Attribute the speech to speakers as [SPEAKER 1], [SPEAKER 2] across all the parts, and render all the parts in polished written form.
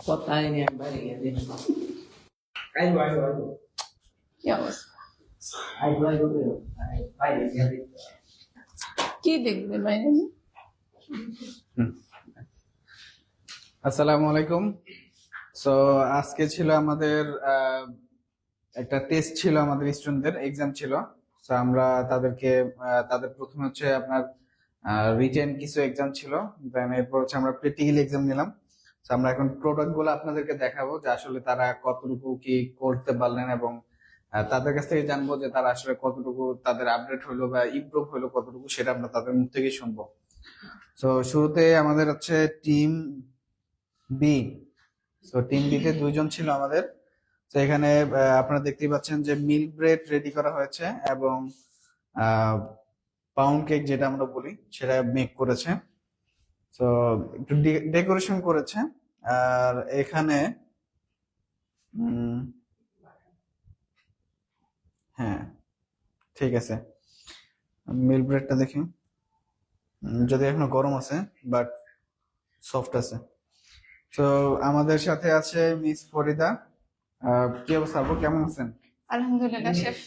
[SPEAKER 1] কোথায় নিয়ে বাইরে গিয়ে
[SPEAKER 2] কি অবস্থা?
[SPEAKER 1] বাইরে
[SPEAKER 2] কি দেখবে বাইরে?
[SPEAKER 3] আসসালামু আলাইকুম। সো আজকে ছিল আমাদের একটা টেস্ট ছিল, আমাদের স্টুডেন্টদের এক্সাম ছিল। সো আমরা তাদেরকে তাদের প্রথমে হচ্ছে আপনার রিটেন কিছু এক্সাম ছিল, দেন এরপর হচ্ছে আমরা প্র্যাকটিক্যাল এক্সাম নিলাম। তো আমরা এখন প্রোডাক্ট গুলো আপনাদেরকে দেখাবো যে আসলে তারা কতটুকু কি করতে পারলেন, এবং তাদের কাছ থেকে জানবো যে তারা আসলে কতটুকু তাদের আপডেট হলো বা ইমপ্রুভ হলো কতটুকু, সেটা আমরা তাদের মুখ থেকেই শুনবো। তো শুরুতে আমাদের হচ্ছে টিম বি। তো টিম বি তে দুইজন ছিল আমাদের। তো এখানে আপনারা দেখতেই পাচ্ছেন যে মিল্ক ব্রেড রেডি করা হয়েছে এবং পাউন্ড কেক যেটা আমরা বলি সেটা মেক করেছে। তো একটু ডেকোরেশন করেছে। আর এখানে হ্যাঁ, ঠিক আছে, মিল্ক ব্রেডটা দেখি। যদি এখনো গরম আছে বাট সফট আছে। তো আমাদের সাথে আছে মিস ফরিদা। কি অবস্থা আপু, কেমন আছেন?
[SPEAKER 2] আলহামদুলিল্লাহ শেফ।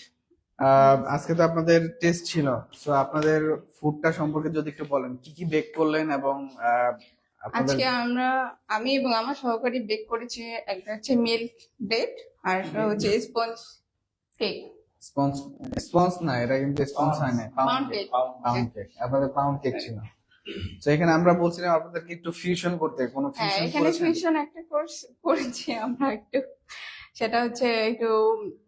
[SPEAKER 3] আজকে তো আপনাদের টেস্ট ছিল, তো আপনাদের ফুডটা সম্পর্কে যদি একটু বলেন, কি কি বেক করলেন এবং আপনাদের
[SPEAKER 2] আজকে আমি এবং আমার সহকারী বেক করেছি। একটা হচ্ছে মিল্ক ব্রেড আর একটা হচ্ছে স্পঞ্জ কেক।
[SPEAKER 3] স্পঞ্জ স্পঞ্জ না, এটা কিন্তু স্পঞ্জ হয় না, pound
[SPEAKER 2] pound
[SPEAKER 3] cake.
[SPEAKER 2] Cake.
[SPEAKER 3] Pound cake, আপনাদের পাউন্ড কেক ছিল। তো এখানে আমরা বলছিলাম আপনাদেরকে একটু ফিউশন করতে, কোনো
[SPEAKER 2] হ্যাঁ,
[SPEAKER 3] ফিউশন
[SPEAKER 2] এখানে
[SPEAKER 3] করেছেন?
[SPEAKER 2] ফিউশন একটা করেছি আমরা একটু। সেটা হচ্ছে একটু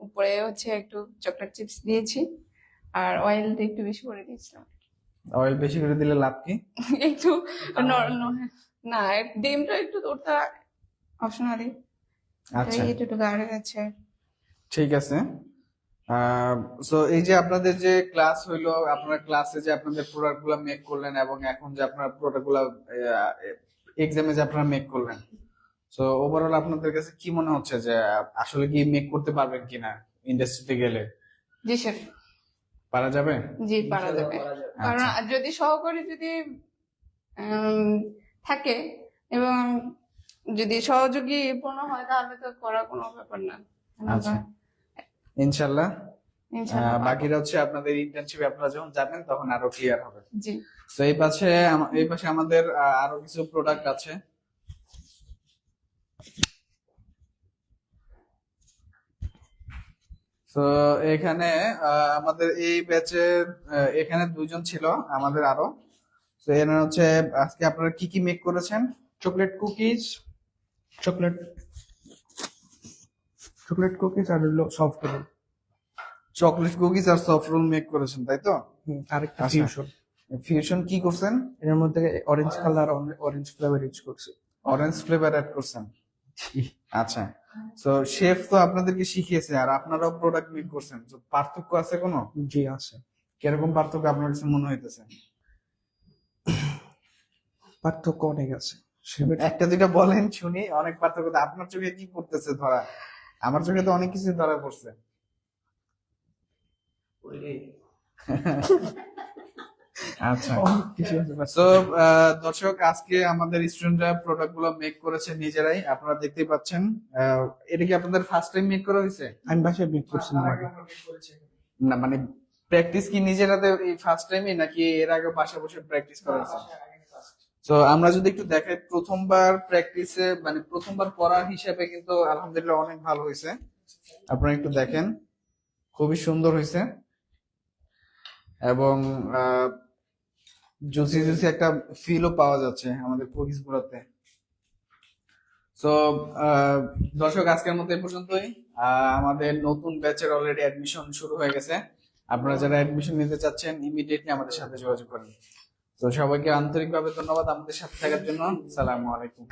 [SPEAKER 2] উপরে হচ্ছে একটু চকলেট চিপস দিয়েছি আর অয়েল দিয়ে একটু বেশি করে দিয়েছিলাম।
[SPEAKER 3] অয়েল বেশি করে দিলে লাভ কি?
[SPEAKER 2] একটু না, ডিমটা একটু ওটা অপশনালি।
[SPEAKER 3] আচ্ছা,
[SPEAKER 2] একটু গাঢ় আছে।
[SPEAKER 3] ঠিক আছে। সো এই যে আপনাদের যে ক্লাস হইলো, আপনারা ক্লাসে যে আপনাদের প্রোডাক্ট গুলা মেক করলেন এবং এখন যে আপনারা প্রোডাক্ট গুলা এক্সামে যে আপনারা মেক করলেন, সো ওভারঅল আপনাদের কাছে কি মনে হচ্ছে যে আসলে কি মেক করতে পারবেন কিনা ইন্ডাস্ট্রিতে গেলে?
[SPEAKER 2] জি স্যার।
[SPEAKER 3] পারা যাবে?
[SPEAKER 2] জি, পারা যাবে। কারণ
[SPEAKER 3] আচ্ছা,
[SPEAKER 2] যদি সহকারী যদি উম, থাকে এবং যদি সহযোগী পূর্ণ হয় তাহলে তো করার কোনো ব্যাপার না।
[SPEAKER 3] আচ্ছা, ইনশাল্লাহ।
[SPEAKER 2] ইনশাআল্লাহ পারবো।
[SPEAKER 3] বাকিটা হচ্ছে আপনাদের ইন্টার্নশিপে আপনারা যখন যাবেন তখন আরো ক্লিয়ার হবে।
[SPEAKER 2] জি।
[SPEAKER 3] তো এই পাশে আমাদের আরো কিছু প্রোডাক্ট আছে। তো এখানে আমাদের এই ব্যাচের এখানে দুইজন ছিল আমাদের আরো। তো এখানে হচ্ছে আজকে আপনারা কি কি মেক করেছেন?
[SPEAKER 4] Chocolate cookies, chocolate chocolate cookies আর হলো সফট রোল।
[SPEAKER 3] চকলেট কুকিজ আর সফট রোল মেক করেছেন, তাই তো?
[SPEAKER 4] আরেকটা
[SPEAKER 3] আচ্ছা।
[SPEAKER 4] ফিউশন।
[SPEAKER 3] ফিউশন কি করছেন?
[SPEAKER 4] এর মধ্যে orange colour, orange flavour use করছি।
[SPEAKER 3] অরেঞ্জ ফ্লেভার অ্যাড করছেন। আচ্ছা, তো শেফ তো আপনাদেরকে শিখিয়েছে আর আপনারাও প্রোডাক্ট মেক করছেন, তো পার্থক্য আছে কোনো?
[SPEAKER 4] জি আছে,
[SPEAKER 3] কিরকম পার্থক্য আপনার কাছে মনে হইতেছে?
[SPEAKER 4] পার্থক্য অনেক আছে।
[SPEAKER 3] একটা দুইটা বলেন শুনি, অনেক পার্থক্য তো। আপনার চোখে কি পড়তেছে ধরা? আমার চোখে তো অনেক কিছু ধরা পড়ছে। আচ্ছা,
[SPEAKER 4] অনেক কিছু আছে।
[SPEAKER 3] তো দর্শক, আজকে আমাদের স্টুডেন্টরা প্রোডাক্ট গুলো মেক করেছে নিজেরাই, আপনারা দেখতেই পাচ্ছেন। এটা কি আপনাদের ফার্স্ট টাইম মেক করা হয়েছে?
[SPEAKER 4] আমি বাসায় বেক করছিলাম আগে।
[SPEAKER 3] না মানে প্র্যাকটিস কি নিজেরাতে এই ফার্স্ট টাইমই, নাকি এর আগে বাসা বসে প্র্যাকটিস করা হয়েছে? তো আমরা যদি একটু দেখাই, প্রথমবার প্র্যাকটিসে মানে প্রথমবার পড়ার হিসাবে কিন্তু আলহামদুলিল্লাহ অনেক ভালো হয়েছে। আপনারা একটু দেখেন, খুবই সুন্দর হয়েছে এবং জুসি জুসি একটা ফিলও পাওয়া যাচ্ছে আমাদের কুকিজ গুলোতে। তো দর্শক, আজকের মতো এই পর্যন্তই। আমাদের নতুন ব্যাচের অলরেডি অ্যাডমিশন শুরু হয়ে গেছে। আপনারা যারা অ্যাডমিশন নিতে চাচ্ছেন ইমিডিয়েটলি আমাদের সাথে যোগাযোগ করেন। তো সবাইকে আন্তরিকভাবে ধন্যবাদ আমাদের সাথে থাকার জন্য। সালামু আলাইকুম।